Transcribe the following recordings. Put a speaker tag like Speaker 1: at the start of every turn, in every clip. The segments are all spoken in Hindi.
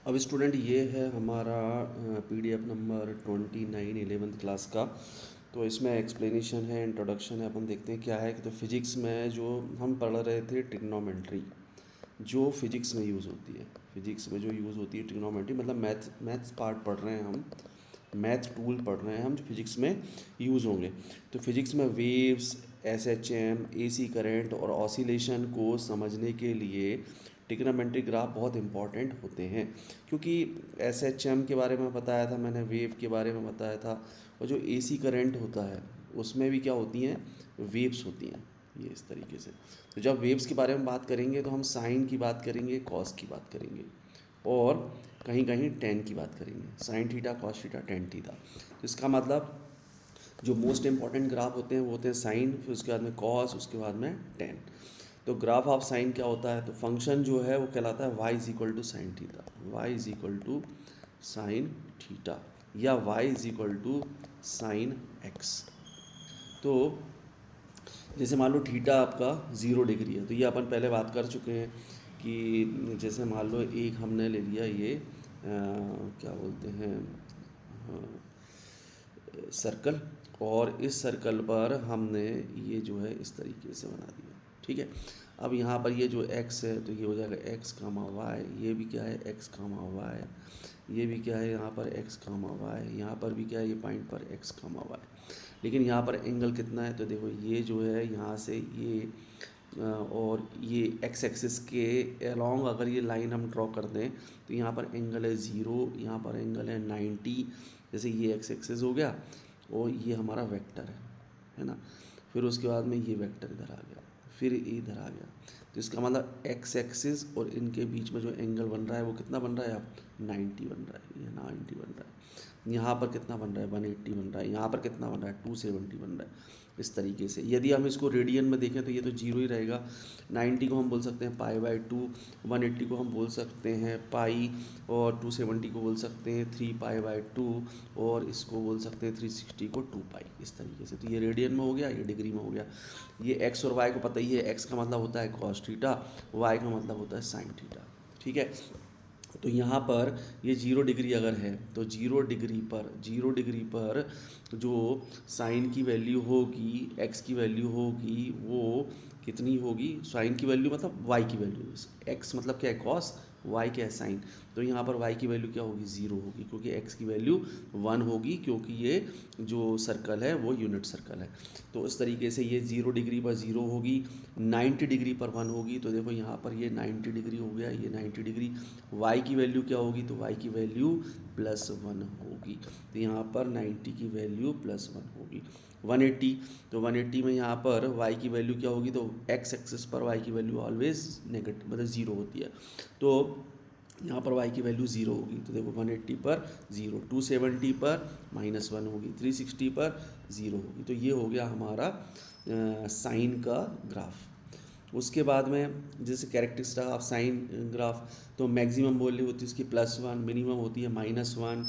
Speaker 1: अब स्टूडेंट ये है हमारा पीडीएफ नंबर 29 11th क्लास का। तो इसमें एक्सप्लेनेशन है, इंट्रोडक्शन है। अपन देखते हैं क्या है कि तो फिजिक्स में जो हम पढ़ रहे थे ट्रिग्नोमेट्री, जो फिजिक्स में यूज़ होती है, फिजिक्स में जो यूज़ होती है ट्रिग्नोमेट्री, मतलब मैथ्स पार्ट पढ़ रहे हैं हम, मैथ टूल पढ़ रहे हैं हम जो फिजिक्स में यूज़ होंगे। तो फिजिक्स में वेव्स, एसएचएम, एसी करंट और ऑसिलेशन को समझने के लिए ट्रिग्नोमेट्री ग्राफ बहुत इंपॉर्टेंट होते हैं। क्योंकि एसएचएम के बारे में बताया था मैंने, वेव के बारे में बताया था, और जो एसी करंट होता है उसमें भी क्या होती हैं, वेव्स होती हैं, ये इस तरीके से। तो जब वेव्स के बारे में बात करेंगे तो हम साइन की बात करेंगे, कॉस की बात करेंगे, और कहीं कहीं टेन की बात करेंगे, sine theta, cos theta, ten theta. तो इसका मतलब जो मोस्ट इंपॉर्टेंट ग्राफ होते हैं वो होते हैं साइन, फिर उसके बाद में कॉस, उसके बाद में टेन। तो ग्राफ ऑफ साइन क्या होता है, तो फंक्शन जो है वो कहलाता है y is equal to sine theta, y is equal to sine theta, या y is equal to sine x. तो जैसे मान लो थीटा आपका 0 डिग्री है, तो ये अपन पहले बात कर चुके हैं कि जैसे मान लो एक हमने ले लिया ये क्या बोलते हैं, सर्कल, और इस सर्कल पर हमने ये जो है इस तरीके से बना दिया, ठीक है। अब यहाँ पर ये जो x है तो ये हो जाएगा x कामा वाई, ये भी क्या है x कामा वाई, ये भी क्या है यहाँ पर x कामा वाई, यहाँ पर भी क्या है ये पॉइंट पर x कामा वाई। लेकिन यहाँ पर एंगल कितना है, तो देखो ये जो है यहाँ से ये और ये x एक्सिस के अलोंग अगर ये लाइन हम ड्रॉ कर दें तो यहाँ पर एंगल है 0, यहाँ पर एंगल है 90। जैसे ये x एक्सिस हो गया और ये हमारा वेक्टर है ना। फिर उसके बाद में ये वेक्टर इधर आ गया, फिर इधर आ गया। तो इसका मतलब x एक्सिस और इनके बीच में जो एंगल बन रहा है वो कितना बन रहा है, अब 90 बन रहा है, ये 90 बन रहा है। यहाँ पर कितना बन रहा है, 180 बन रहा है। यहाँ पर कितना बन रहा है, 270 बन रहा है। इस तरीके से यदि हम इसको रेडियन में देखें तो ये तो जीरो ही रहेगा। 90 को हम बोल सकते हैं π/2, 180 को हम बोल सकते हैं पाई, और 270 को बोल सकते हैं 3π/2, और इसको बोल सकते हैं 360 को 2π, इस तरीके से। तो ये रेडियन में हो गया, ये डिग्री में हो गया। ये एक्स और वाई को पता ही है, एक्स का मतलब होता है कॉस थीटा, वाई का मतलब होता है साइन थीटा, ठीक है। तो यहाँ पर ये 0 डिग्री अगर है तो 0 डिग्री पर जो साइन की वैल्यू होगी, एक्स की वैल्यू होगी, वो कितनी होगी, साइन की वैल्यू मतलब वाई की वैल्यू, एक्स मतलब क्या है कॉस, वाई क्या है साइन। तो यहाँ पर वाई की वैल्यू क्या होगी, 0 होगी, क्योंकि एक्स की वैल्यू 1 होगी, क्योंकि ये जो सर्कल है वो यूनिट सर्कल है। तो इस तरीके से ये 0 डिग्री पर 0 होगी, 90 डिग्री पर 1 होगी। तो देखो यहाँ पर ये 90 डिग्री हो गया, ये 90 डिग्री। y की वैल्यू क्या होगी, तो y की वैल्यू +1 होगी। तो यहाँ पर 90 की वैल्यू +1 होगी। 180, तो 180 में यहाँ पर y की वैल्यू क्या होगी, तो x एक्सिस पर y की वैल्यू ऑलवेज नेगेटिव मतलब 0 होती है। तो यहाँ पर y की वैल्यू 0 होगी। तो देखो 180 पर 0, 270 पर -1 होगी, 360 पर 0 होगी। तो ये हो गया हमारा साइन का ग्राफ। उसके बाद में जैसे कैरेक्टरिस्टिक ऑफ साइन ग्राफ, तो मैक्सिमम वैल्यू होती है इसकी +1, मिनिमम होती है -1,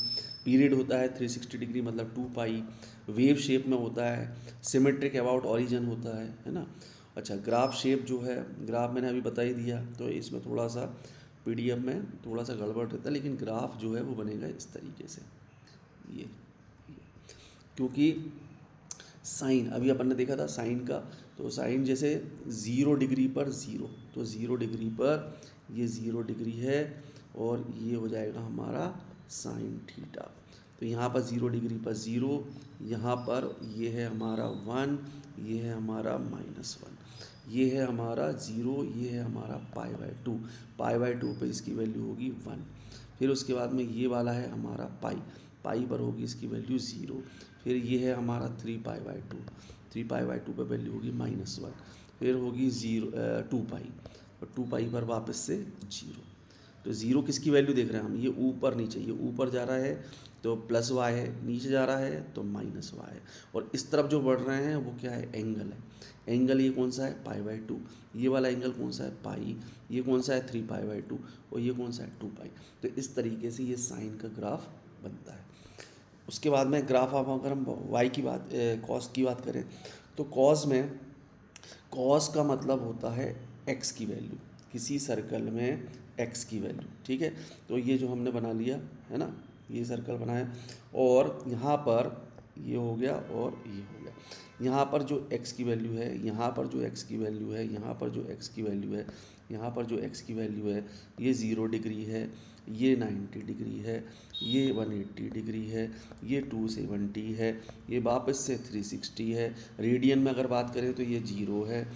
Speaker 1: पीरियड होता है 360 डिग्री मतलब 2π, वेव शेप में होता है, सिमेट्रिक अबाउट ओरिजिन होता है ना। अच्छा, ग्राफ शेप जो है, ग्राफ मैंने अभी बता ही दिया, तो इसमें थोड़ा सा पीडीएफ में थोड़ा सा गड़बड़ रहता है, लेकिन ग्राफ जो है वो बनेगा इस तरीके से, ये क्योंकि साइन अभी अपन ने देखा था साइन का, तो साइन जैसे 0 डिग्री पर 0, तो 0 डिग्री पर ये 0 डिग्री है, और ये हो जाएगा हमारा साइन थीटा। तो यहाँ पर 0 डिग्री पर 0, यहाँ पर ये है हमारा 1, ये है हमारा -1, ये है हमारा 0, ये है हमारा π/2, π/2 पे इसकी वैल्यू होगी 1। फिर उसके बाद में ये वाला है हमारा पाई, पाई पर होगी इसकी वैल्यू 0। फिर ये है हमारा 3π/2, 3π/2 पर वैल्यू होगी -1। फिर होगी 2π, और 2π पर वापस से 0। तो 0 किसकी वैल्यू देख रहे हैं हम, ये ऊपर नीचे, ये ऊपर जा रहा है तो +y है, नीचे जा रहा है तो -y है, और इस तरफ जो बढ़ रहे हैं वो क्या है, एंगल है। एंगल ये कौन सा है, π/2, ये वाला एंगल कौन सा है, पाई, ये कौन सा है 3π/2, और ये कौन सा है 2π। तो इस तरीके से ये साइन का ग्राफ बनता है। उसके बाद में ग्राफ ऑफ, अगर हम वाई की बात, कॉस की बात करें, तो कॉस में, कॉस का मतलब होता है एक्स की वैल्यू, किसी सर्कल में x की वैल्यू, ठीक है। तो ये जो हमने बना लिया है ना, ये सर्कल बनाया, और यहाँ पर ये हो गया और ये हो गया। यहाँ पर जो x की वैल्यू है, यहाँ पर जो x की वैल्यू है, यहाँ पर जो x की वैल्यू है, यहाँ पर जो x की वैल्यू है, ये 0 डिग्री है, ये 90 डिग्री है, ये 180 डिग्री है, ये 270 है, ये वापस से 360 है। रेडियन में अगर बात करें तो ये 0 है,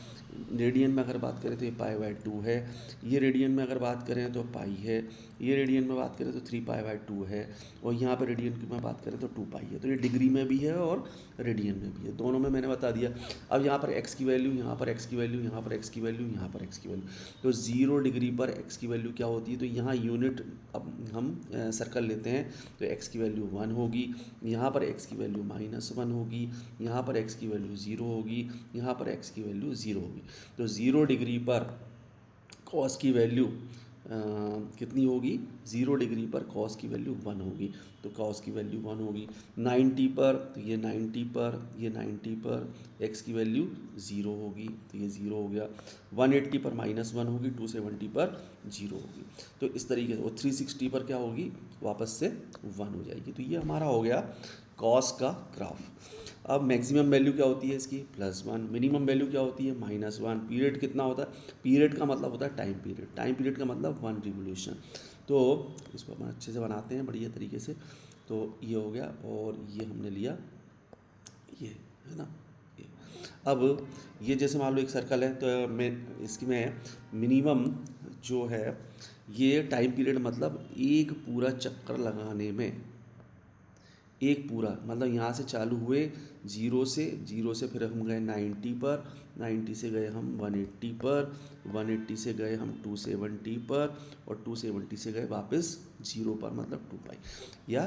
Speaker 1: रेडियन में अगर बात करें तो ये π/2 है, ये रेडियन में अगर बात करें तो पाई है, ये रेडियन में बात करें तो 3π/2 है, और यहाँ पर रेडियन की में बात करें तो 2 पाई है। तो ये डिग्री में भी है और रेडियन में भी है, दोनों में मैंने बता दिया। अब यहाँ पर x की वैल्यू, यहाँ पर x की वैल्यू, यहाँ पर x की वैल्यू, यहाँ पर x की वैल्यू, तो 0 डिग्री पर x की वैल्यू क्या होती है, तो यहाँ यूनिट अब हम सर्कल लेते हैं तो x की वैल्यू 1 होगी, यहाँ पर x की वैल्यू -1 होगी, यहाँ पर x की वैल्यू 0 होगी, यहाँ पर x की वैल्यू 0 होगी। तो 0 डिग्री पर cos की वैल्यू कितनी होगी, 0 डिग्री पर cos की वैल्यू 1 होगी, तो cos की वैल्यू 1 होगी। 90 पर, तो ये 90 पर, ये 90 पर x की वैल्यू 0 होगी, तो ये 0 हो गया। 180 पर -1 होगी, 270 पर 0 होगी। तो इस तरीके से, और 360 पर क्या होगी, वापस से 1 हो जाएगी। तो ये हमारा हो गया cos का ग्राफ। अब मैक्सिमम वैल्यू क्या होती है इसकी, +1, मिनिमम वैल्यू क्या होती है, -1। पीरियड कितना होता है, पीरियड का मतलब होता है टाइम पीरियड, टाइम पीरियड का मतलब 1 रिवोल्यूशन। तो इसको अपन अच्छे से बनाते हैं बढ़िया तरीके से। तो ये हो गया, और ये हमने लिया, ये है ना, ये। अब ये जैसे मान लो एक सर्कल है, तो मैं इसकी में मिनिमम जो है, ये टाइम पीरियड मतलब एक पूरा चक्कर लगाने में, एक पूरा मतलब यहाँ से चालू हुए 0 से फिर हम गए 90 पर, 90 से गए हम 180 पर, 180 से गए हम 270 पर, और 270 से गए वापस 0 पर, मतलब 2 पाई या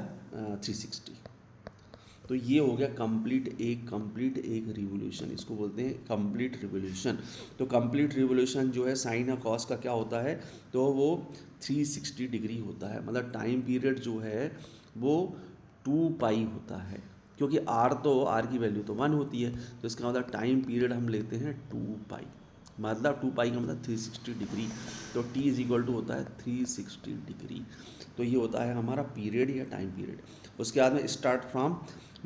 Speaker 1: 360। तो ये हो गया कंप्लीट एक रिवोल्यूशन, इसको बोलते हैं कंप्लीट रिवोल्यूशन। तो कंप्लीट रिवोल्यूशन जो है साइन और कॉस का क्या होता है, तो वो 360 डिग्री होता है। मतलब टाइम पीरियड जो है वो 2 पाई होता है, क्योंकि आर की वैल्यू तो 1 होती है, तो इसका मतलब टाइम पीरियड हम लेते हैं 2 पाई, मतलब 2 पाई का मतलब 360 डिग्री। तो t इज इक्वल टू होता है 360 डिग्री। तो ये होता है हमारा पीरियड या टाइम पीरियड। उसके बाद में स्टार्ट फ्रॉम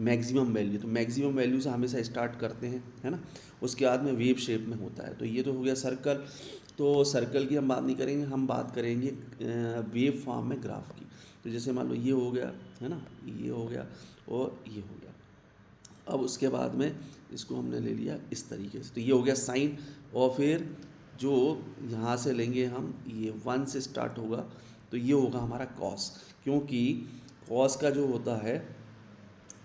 Speaker 1: मैक्सिमम वैल्यू, तो मैक्सिमम वैल्यू से हमेशा स्टार्ट करते हैं, है ना। उसके बाद में वेव शेप में होता है। तो ये तो हो गया सर्कल। तो सर्कल की हम बात नहीं करेंगे, हम बात करेंगे वेव फॉर्म में ग्राफ की। तो जैसे मान लो ये हो गया, है ना, ये हो गया और ये हो गया। अब उसके बाद में इसको हमने ले लिया इस तरीके से, तो ये हो गया साइन। और फिर जो यहाँ से लेंगे हम, ये 1 से स्टार्ट होगा, तो ये होगा हमारा कॉस, क्योंकि कॉस का जो होता है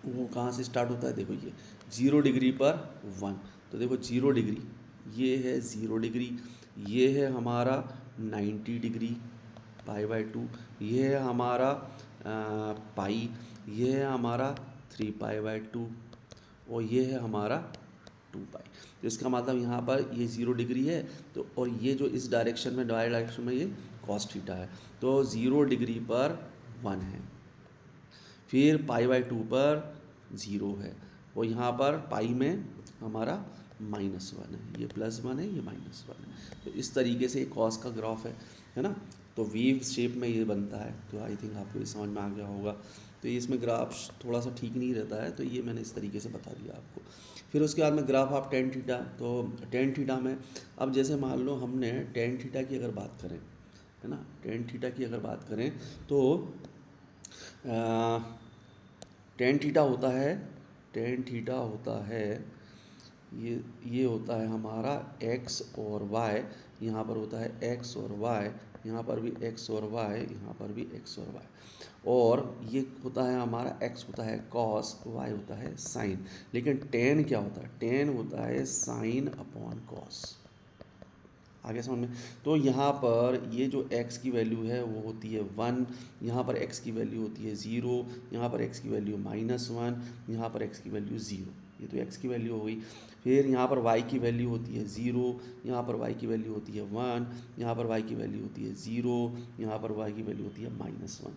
Speaker 1: वो कहाँ से स्टार्ट होता है, देखो ये 0 डिग्री पर 1, तो देखो 0 डिग्री, ये है 0 डिग्री, ये है हमारा 90 डिग्री π/2, ये है हमारा पाई, ये है हमारा 3π/2, और ये है हमारा 2 पाई। तो इसका मतलब यहाँ पर ये 0 डिग्री है, तो और ये जो इस डायरेक्शन में, डायरेक्शन में, ये cos थीटा है। तो 0 डिग्री पर 1 है, फिर π/2 पर 0 है, और यहाँ पर पाई में हमारा -1 है, ये +1 है, ये -1 है। तो इस तरीके से कॉस का ग्राफ है ना। तो वेव शेप में ये बनता है। तो आई थिंक आपको ये समझ में आ गया होगा। तो ये इसमें ग्राफ थोड़ा सा ठीक नहीं रहता है, तो ये मैंने इस तरीके से बता दिया आपको। फिर उसके बाद में ग्राफ ऑफ टेन थीटा, तो टेन थीटा में अब जैसे मान लो हमने टेन थीटा की अगर बात करें, है ना, टेन थीटा की अगर बात करें तो टेन थीटा होता है, टेन थीटा होता है, ये होता है हमारा x और y, यहाँ पर होता है x और y, यहाँ पर भी x और y, यहाँ पर भी x और y, और ये होता है हमारा x होता है cos, y होता है sin। लेकिन tan क्या होता है, tan होता है sin अपॉन cos। आगे समझ में। तो यहाँ पर ये जो x की वैल्यू है वो होती है 1, यहाँ पर x की वैल्यू होती है 0, यहाँ पर x की वैल्यू -1, यहाँ पर x की वैल्यू 0, ये तो x की वैल्यू हो गई। फिर यहाँ पर y की वैल्यू होती है 0, यहाँ पर y की वैल्यू होती है 1, यहाँ पर y की वैल्यू होती है 0, यहाँ पर y की वैल्यू होती है -1।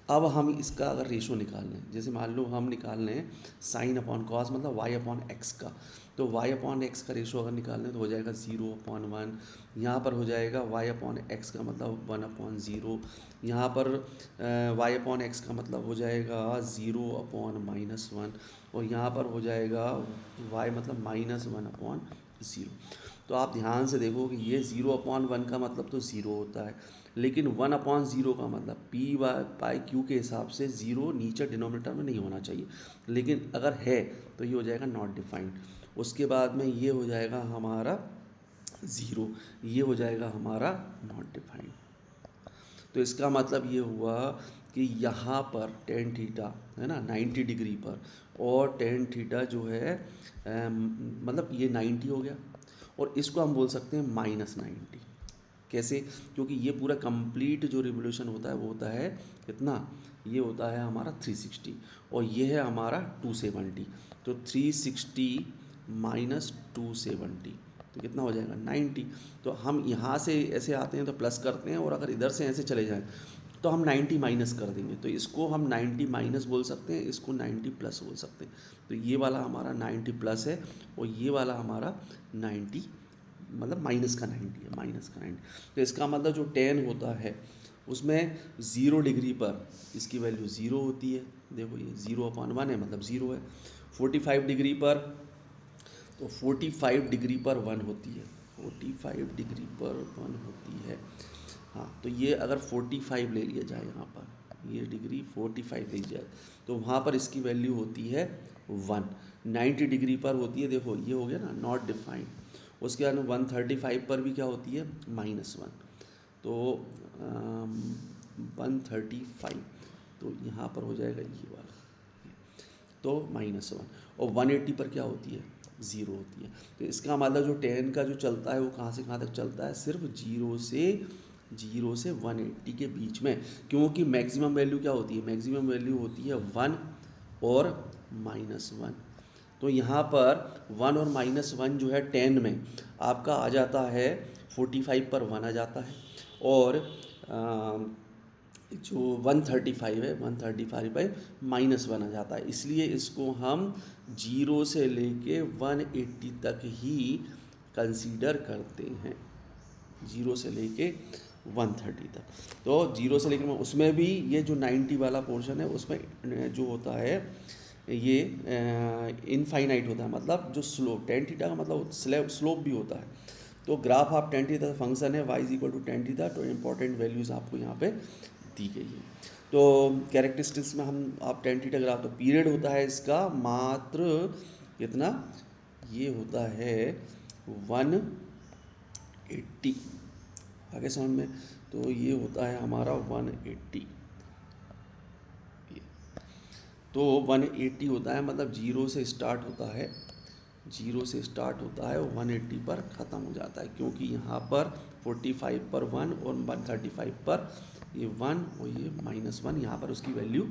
Speaker 1: अब हम इसका अगर रेशो निकाल लें, जैसे मान लो हम निकाल लें साइन अपॉन कॉस, मतलब y अपॉन x का, तो y अपॉन एक्स का रेशो अगर निकालना है तो हो जाएगा 0/1। यहाँ पर हो जाएगा y अपॉन एक्स का मतलब 1/0। यहाँ पर y अपॉन एक्स का मतलब हो जाएगा 0/-1, और यहाँ पर हो जाएगा y मतलब -1/0। तो आप ध्यान से देखो कि ये 0/1 का मतलब तो 0 होता है, लेकिन 1/0 का मतलब p/q के हिसाब से 0 नीचे डिनोमिनेटर में नहीं होना चाहिए, लेकिन अगर है तो ये हो जाएगा नॉट डिफाइंड। उसके बाद में ये हो जाएगा हमारा 0, ये हो जाएगा हमारा नॉट डिफाइंड। तो इसका मतलब ये हुआ कि यहाँ पर टेन थीटा है ना 90 डिग्री पर, और टेन थीटा जो है मतलब ये 90 हो गया, और इसको हम बोल सकते हैं -90। कैसे? क्योंकि ये पूरा कंप्लीट जो रिवोल्यूशन होता है वो होता है कितना, ये होता है हमारा 360, और ये है हमारा 270। तो 360 माइनस 270 तो कितना हो जाएगा 90। तो हम यहाँ से ऐसे आते हैं तो प्लस करते हैं, और अगर इधर से ऐसे चले जाएं तो हम 90 माइनस कर देंगे, तो इसको हम 90 माइनस बोल सकते हैं, इसको 90 प्लस बोल सकते हैं। तो ये वाला हमारा 90 प्लस है, और ये वाला हमारा 90 मतलब माइनस का 90 है, माइनस का 90। तो इसका मतलब जो 10 होता है उसमें 0 डिग्री पर इसकी वैल्यू 0 होती है। देखो ये 0/1 है मतलब 0 है। 45 डिग्री पर, तो 45 डिग्री पर 1 होती है, 45 डिग्री पर 1 होती है। हाँ, तो ये अगर 45 ले लिया जाए, यहाँ पर ये डिग्री 45 ले जाए तो वहाँ पर इसकी वैल्यू होती है 1। 90 डिग्री पर होती है, देखो ये हो गया ना नॉट डिफाइंड। उसके बाद 135 पर भी क्या होती है -1। तो 135, तो यहाँ पर हो जाएगा ये वाला, तो -1। और 180 पर क्या होती है 0 होती है। तो इसका मतलब जो 10 का जो चलता है वो कहाँ से कहाँ तक चलता है, सिर्फ 0 से 180 के बीच में, क्योंकि मैक्सिमम वैल्यू क्या होती है, मैक्सिमम वैल्यू होती है 1 और -1। तो यहाँ पर 1 और -1 जो है 10 में आपका आ जाता है, 45 पर 1 आ जाता है, और जो 135 है 135 पर -1 आ जाता है। इसलिए इसको हम 0 से लेके 180 तक ही कंसीडर करते हैं, 0 से लेके 130 तक। तो 0 से लेकर उसमें भी ये जो 90 वाला पोर्शन है उसमें जो होता है ये इनफाइनाइट होता है, मतलब जो स्लोप टेन थीटा का मतलब स्लोप भी होता है। तो ग्राफ आप टेन थीटा फंक्शन है y equal to tan theta, तो इंपॉर्टेंट वैल्यूज़ आपको यहाँ पे दी गई है। तो कैरेक्टरिस्टिक्स में हम आप टेन थीटा ग्राफ, तो पीरियड होता है इसका मात्र कितना, ये होता है 180, आगे समझ में। तो ये होता है हमारा 180, तो 180 होता है, मतलब 0 से स्टार्ट होता है, 0 से स्टार्ट होता है और 180 पर ख़त्म हो जाता है, क्योंकि यहाँ पर 45 पर 1 और 135 पर ये 1 और ये -1, यहाँ पर उसकी वैल्यू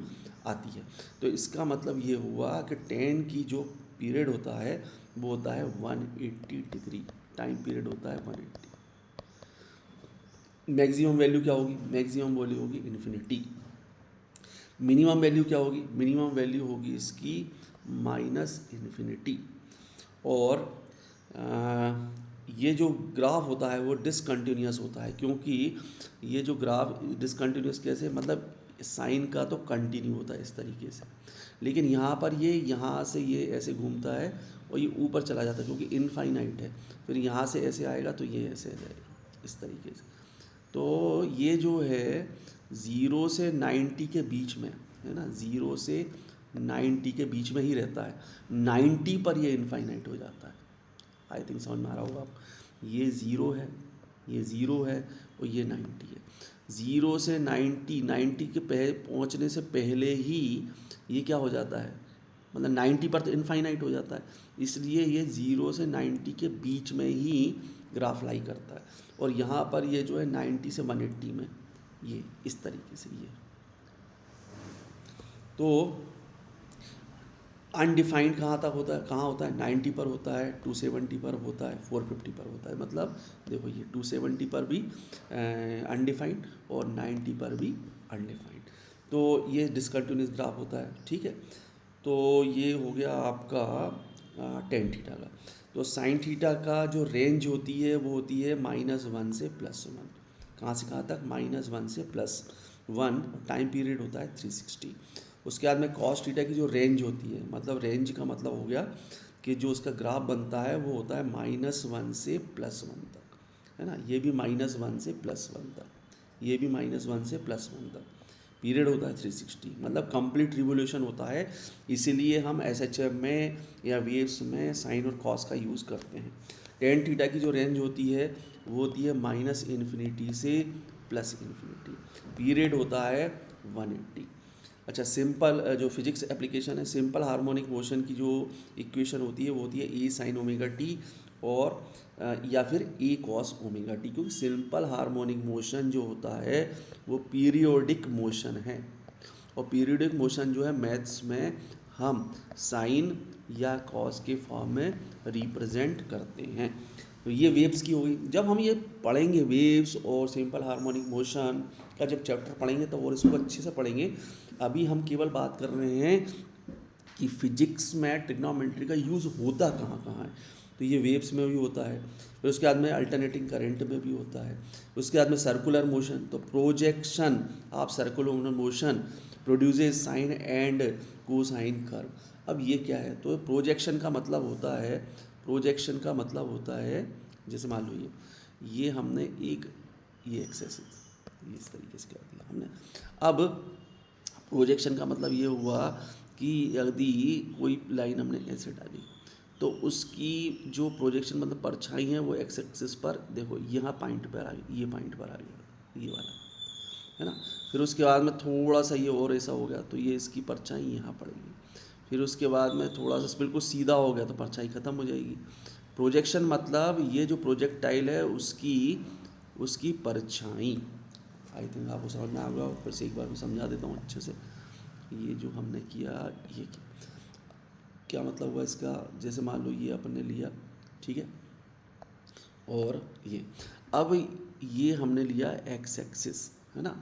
Speaker 1: आती है। तो इसका मतलब ये हुआ कि 10 की जो पीरियड होता है वो होता है 180 डिग्री, टाइम पीरियड होता है 180। मैक्सिमम वैल्यू क्या होगी, मैक्सिमम वैल्यू होगी इन्फिनिटी। मिनिमम वैल्यू क्या होगी, मिनिमम वैल्यू होगी इसकी -इन्फिनिटी। और ये जो ग्राफ होता है वो डिसकंटिन्यूस होता है, क्योंकि ये जो ग्राफ डिसकंटिन्यूस कैसे, मतलब साइन का तो कंटिन्यू होता है इस तरीके से, लेकिन यहाँ पर ये यहाँ से ये ऐसे घूमता है और ये ऊपर चला जाता है, क्योंकि इनफाइनाइट है। फिर यहाँ से ऐसे आएगा तो ये ऐसे आ जाएगा इस तरीके से। तो ये जो है 0 से 90 के बीच में है ना, 0 से 90 के बीच में ही रहता है। 90 पर ये इनफाइनाइट हो जाता है। आई थिंक समझ में आ रहा होगा आप, ये 0 है, ये 0 है और ये 90 है। 0 से 90 के पहुँचने से पहले ही ये क्या हो जाता है, मतलब 90 पर तो इनफाइनाइट हो जाता है, इसलिए ये 0 से 90 के बीच में ही ग्राफ लाई करता है। और यहाँ पर ये जो है 90 से 180 में ये इस तरीके से ये, तो अनडिफाइंड कहाँ तक होता है, कहाँ होता है 90 पर होता है, 270 पर होता है, 450 पर होता है। मतलब देखो ये 270 पर भी अनडिफाइंड और 90 पर भी अनडिफाइंड। तो ये डिसकंटिन्यूस ग्राफ होता है, ठीक है। तो ये हो गया आपका टेन थीटा का। तो साइन थीटा का जो रेंज होती है वो होती है -1 से +1। कहाँ से कहाँ तक? -1 से +1। टाइम पीरियड होता है 360। उसके बाद में कॉस थीटा की जो रेंज होती है, मतलब रेंज का मतलब हो गया कि जो उसका ग्राफ बनता है वो होता है -1 से +1 तक, है ना। ये भी -1 से +1 तक, ये भी -1 से +1 तक पीरियड होता है 360, मतलब कंप्लीट रिवोल्यूशन होता है। इसीलिए हम एसएचएम में या वेव्स में साइन और कॉस का यूज़ करते हैं। टेन थीटा की जो रेंज होती है वो होती है -∞ से +∞। पीरियड होता है 180। अच्छा, सिंपल जो फिजिक्स एप्लीकेशन है, सिंपल हार्मोनिक मोशन की जो इक्वेशन होती है वो होती है ए साइन ओमेगा टी और या फिर ए कॉस ओमेगा टी, क्योंकि सिंपल हार्मोनिक मोशन जो होता है वो पीरियोडिक मोशन है। और पीरियोडिक मोशन जो है मैथ्स में हम साइन या कॉस के फॉर्म में रिप्रेजेंट करते हैं। तो ये वेव्स की होगी। जब हम ये पढ़ेंगे वेव्स और सिंपल हार्मोनिक मोशन का जब चैप्टर पढ़ेंगे तो और इसको अच्छे से पढ़ेंगे। अभी हम केवल बात कर रहे हैं कि फिजिक्स में ट्रिग्नोमेट्री का यूज़ होता कहाँ कहाँ है। तो ये वेव्स में भी होता है, फिर उसके बाद में अल्टरनेटिंग करंट में भी होता है, उसके बाद में सर्कुलर मोशन। तो projection of circular motion produces sine and cosine curve. अब ये क्या है? तो प्रोजेक्शन का मतलब होता है, प्रोजेक्शन का मतलब होता है, जैसे मान लो ये हमने एक ये एक्सेस इस तरीके से कर दिया हमने। अब प्रोजेक्शन का मतलब ये हुआ कि यदि कोई लाइन हमने ऐसे डाली तो उसकी जो प्रोजेक्शन मतलब परछाई है वो एक्स एक्सिस पर, देखो यहाँ पॉइंट पर आ गई, ये पॉइंट पर आ गया, ये वाला, है ना। फिर उसके बाद में थोड़ा सा ये और ऐसा हो गया तो ये इसकी परछाई यहाँ पड़ेगी। फिर उसके बाद में थोड़ा सा बिल्कुल सीधा हो गया तो परछाई ख़त्म हो जाएगी। प्रोजेक्शन मतलब ये जो प्रोजेक्टाइल है उसकी उसकी परछाई। आई थिंक आपको समझ में आ गया। फिर से एक बार मैं समझा देता हूँ अच्छे से। ये जो हमने किया, ये क्या मतलब हुआ इसका? जैसे मान लो ये अपन ने लिया, ठीक है, और ये अब ये हमने लिया एक्स एक्सिस, है ना।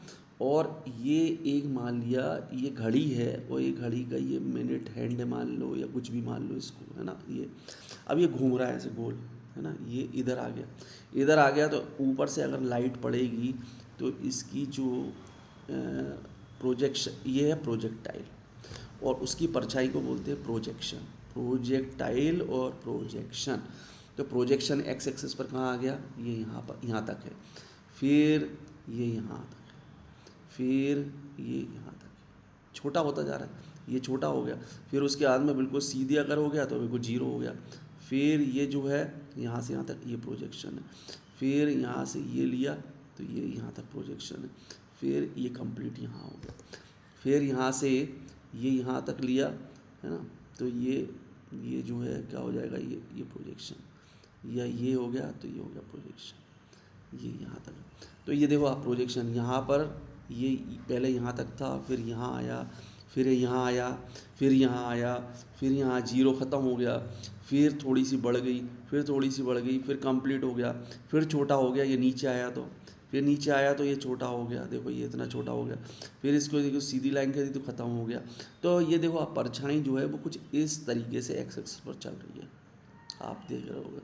Speaker 1: और ये एक मान लिया ये घड़ी है और ये घड़ी का ये मिनट हैंड मान लो या कुछ भी मान लो इसको, है ना। ये अब ये घूम रहा है ऐसे गोल, है ना। ये इधर आ गया, इधर आ गया तो ऊपर से अगर लाइट पड़ेगी तो इसकी जो प्रोजेक्शन, ये है प्रोजेक्टाइल और उसकी परछाई को बोलते हैं प्रोजेक्शन। प्रोजेक्टाइल और प्रोजेक्शन। तो प्रोजेक्शन एक्स एक्सिस पर कहाँ आ गया? ये यहाँ पर, यहाँ तक है। फिर ये यहाँ तक है, फिर ये यहाँ तक है। छोटा होता जा रहा है, ये छोटा हो गया। फिर उसके बाद में बिल्कुल सीधे अगर हो गया तो बिल्कुल जीरो हो गया। फिर ये जो है यहाँ से यहाँ तक ये प्रोजेक्शन है। फिर यहाँ से ये लिया तो ये यहाँ तक प्रोजेक्शन है। फिर ये कंप्लीट यहाँ हो गया। फिर यहाँ से ये यहाँ तक लिया, है ना। तो ये जो है क्या हो जाएगा? ये प्रोजेक्शन, या ये हो गया तो ये हो गया प्रोजेक्शन, ये यहाँ तक। तो ये देखो आप प्रोजेक्शन यहाँ पर, ये पहले यहाँ तक था, फिर यहाँ आया, फिर यहाँ आया, फिर यहाँ आया, फिर यहाँ जीरो ख़त्म हो गया, फिर थोड़ी सी बढ़ गई, फिर थोड़ी सी बढ़ गई, फिर कंप्लीट हो गया, फिर छोटा हो गया, ये नीचे आया तो फिर नीचे आया तो ये छोटा हो गया, देखो ये इतना छोटा हो गया। फिर इसको देखो सीधी लाइन कर दी तो ख़त्म हो गया। तो ये देखो आप परछाई जो है वो कुछ इस तरीके से एक्स एक्सिस पर चल रही है, आप देख रहे होगे।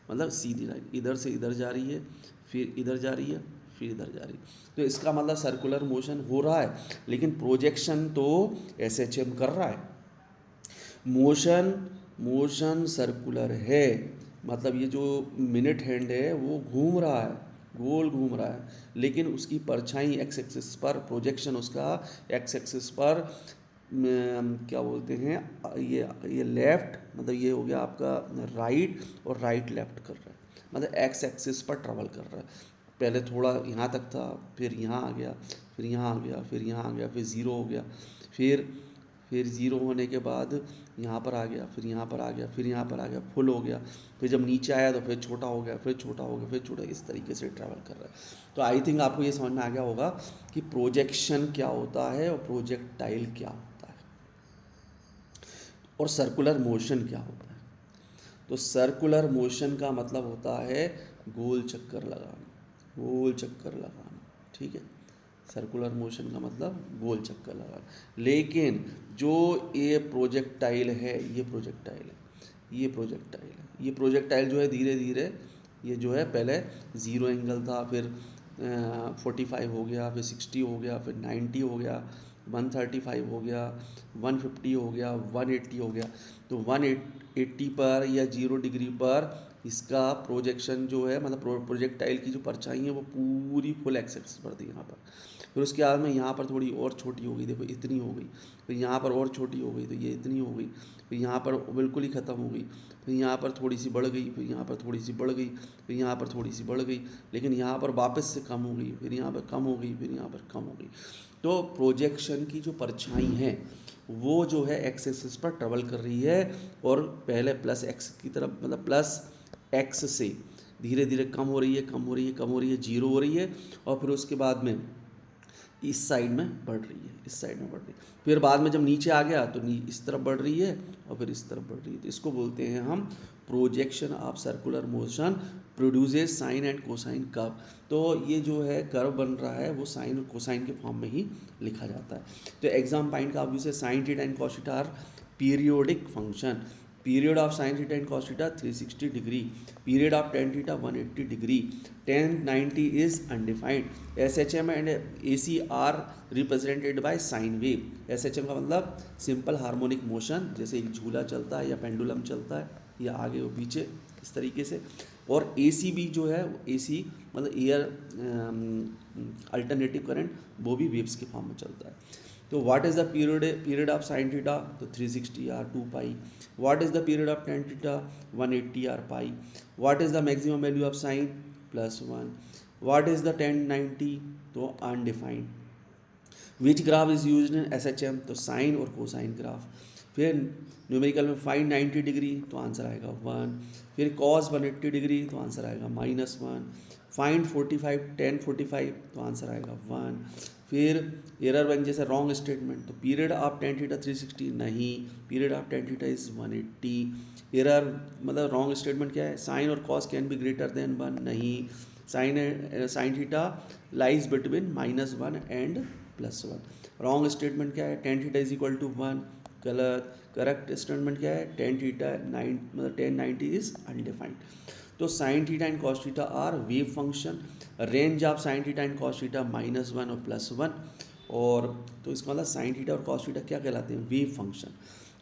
Speaker 1: मतलब सीधी लाइन इधर से इधर जा रही है, फिर इधर जा रही है, फिर इधर जा रही है। तो इसका मतलब सर्कुलर मोशन हो रहा है, लेकिन प्रोजेक्शन तो एसएचएम कर रहा है। मोशन मोशन सर्कुलर है, मतलब ये जो मिनट हैंड है वो घूम रहा है, गोल घूम रहा है, लेकिन उसकी परछाई एक्स एक्सिस पर, प्रोजेक्शन उसका एक्स एक्सिस पर क्या बोलते हैं, ये लेफ़्ट, मतलब ये हो गया आपका राइट, और राइट लेफ़्ट कर रहा है, मतलब एक्स एक्सिस पर ट्रैवल कर रहा है। पहले थोड़ा यहाँ तक था, फिर यहाँ आ गया, फिर यहाँ आ गया, फिर यहाँ आ गया, फिर ज़ीरो हो गया, फिर ज़ीरो होने के बाद यहाँ पर आ गया, फिर यहाँ पर आ गया, फिर यहाँ पर आ गया, फुल हो गया। फिर जब नीचे आया तो फिर छोटा हो गया, फिर छोटा हो गया, फिर छोटा, इस तरीके से ट्रैवल कर रहा है। तो आई थिंक आपको ये समझ में आ गया होगा कि प्रोजेक्शन क्या होता है और प्रोजेक्टाइल क्या होता है और सर्कुलर मोशन क्या होता है। तो सर्कुलर मोशन का मतलब होता है गोल चक्कर लगाना, गोल चक्कर लगाना, ठीक है। सर्कुलर मोशन का मतलब गोल चक्कर लगाना। लेकिन जो ये प्रोजेक्टाइल है, ये प्रोजेक्टाइल है, ये प्रोजेक्टाइल है। ये प्रोजेक्टाइल जो है धीरे धीरे ये जो है पहले 0 एंगल था, फिर 45 हो गया, फिर 60 हो गया, फिर 90 हो गया, 135 हो गया, 150 हो गया, 180 हो गया। तो 180 पर या 0 डिग्री पर इसका प्रोजेक्शन जो है मतलब प्रोजेक्टाइल की जो परछाई है वो पूरी फुल एक्सेस पर थी यहाँ पर। फिर उसके बाद में यहाँ पर थोड़ी और छोटी हो गई, देखो इतनी हो गई, फिर यहाँ पर और छोटी हो गई तो ये इतनी हो गई, फिर यहाँ पर बिल्कुल ही ख़त्म हो गई, फिर यहाँ पर थोड़ी सी बढ़ गई, फिर यहाँ पर थोड़ी सी बढ़ गई, फिर यहाँ पर थोड़ी सी बढ़ गई, लेकिन यहाँ पर वापस से कम हो गई, फिर यहाँ पर कम हो गई, फिर यहाँ पर कम हो गई। तो प्रोजेक्शन की जो परछाई है वो जो है एक्स एक्सिस पर ट्रेवल कर रही है और पहले प्लस एक्स की तरफ मतलब प्लस एक्स से धीरे धीरे कम हो रही है, कम हो रही है, कम हो रही है, 0 हो रही है, और फिर उसके बाद में इस साइड में बढ़ रही है, इस साइड में बढ़ रही है, फिर बाद में जब नीचे आ गया तो इस तरफ बढ़ रही है और फिर इस तरफ बढ़ रही है। तो इसको बोलते हैं हम projection of circular motion produces sine and cosine curve. तो ये जो है कर्व बन रहा है वो साइन और कोसाइन के फॉर्म में ही लिखा जाता है। तो एग्जाम पॉइंट का obviously sine theta and cos theta are periodic function. Period of sin theta and cos theta 360 degree. Period of tan theta 180 degree. Tan 90 is undefined. SHM and AC are represented by sine wave. SHM का मतलब सिंपल हार्मोनिक मोशन, जैसे एक झूला चलता है या पेंडुलम चलता है या आगे और पीछे इस तरीके से। और AC भी जो है AC मतलब एयर अल्टरनेटिव करंट, वो भी वेव्स के फॉर्म में चलता है। तो what is the period of sine theta, तो 360 or 2 pi. What is the period of tan theta, 180 or pi. What is the maximum value of sine, +1। What is the tan 90, तो undefined. Which graph is use in SHM, तो साइन और कोसाइन ग्राफ। फिर न्यूमेरिकल में फाइंड 90 डिग्री, तो आंसर आएगा 1। फिर कॉस 180 डिग्री, तो आंसर आएगा -1। फाइंड 45 10 45, तो आंसर आएगा 1। फिर एरर बन जैसे रॉन्ग स्टेटमेंट, तो पीरियड ऑफ टेन थीटा 360 नहीं, period of tan theta is 180। Error मतलब रॉन्ग स्टेटमेंट क्या है, साइन और cos can be greater than 1 नहीं, sine theta lies between -1 and +1। Wrong statement क्या है, tan theta is equal to 1, गलत। करेक्ट स्टेटमेंट क्या है, टेन थीटा 9 मतलब 1090 इज अनडिफाइंड। तो sine theta and cos theta are wave function. Range of sine theta and cos theta -1 और +1। और तो इसका मतलब साइन थीटा और कॉस थीटा क्या कहलाते हैं, वेव फंक्शन।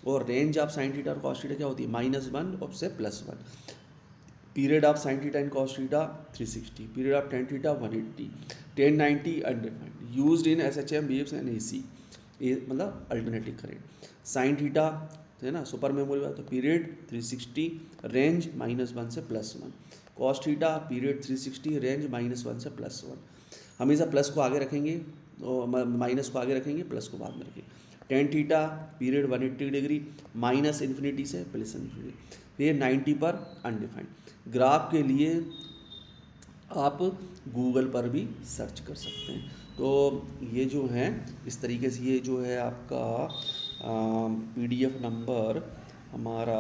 Speaker 1: और रेंज ऑफ साइन थीटा और कॉस थीटा क्या होती है, -1 और से +1। Period of sine theta and cos theta 360, period of tan theta 180, 1090 undefined. Used in SHM waves and AC, ये मतलब अल्टरनेटिव करेंट। साइन थीटा है ना सुपर मेमोरी वाला, तो पीरियड 360, रेंज -1 से +1। कॉस थीटा पीरियड 360, रेंज -1 से +1। हमेशा प्लस को आगे रखेंगे और माइनस को आगे रखेंगे, प्लस को बाद में रखेंगे। Tan theta period 180 degree, -infinity से +इन्फिनिटी। फिर 90 पर अनडिफाइंड। ग्राफ के लिए आप गूगल पर भी सर्च कर सकते हैं। तो ये जो है इस तरीके से ये जो है आपका PDF नंबर हमारा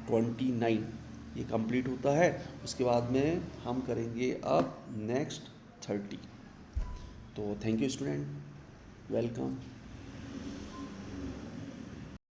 Speaker 1: 29 ये कंप्लीट होता है। उसके बाद में हम करेंगे अब नेक्स्ट 30। तो थैंक यू स्टूडेंट, वेलकम।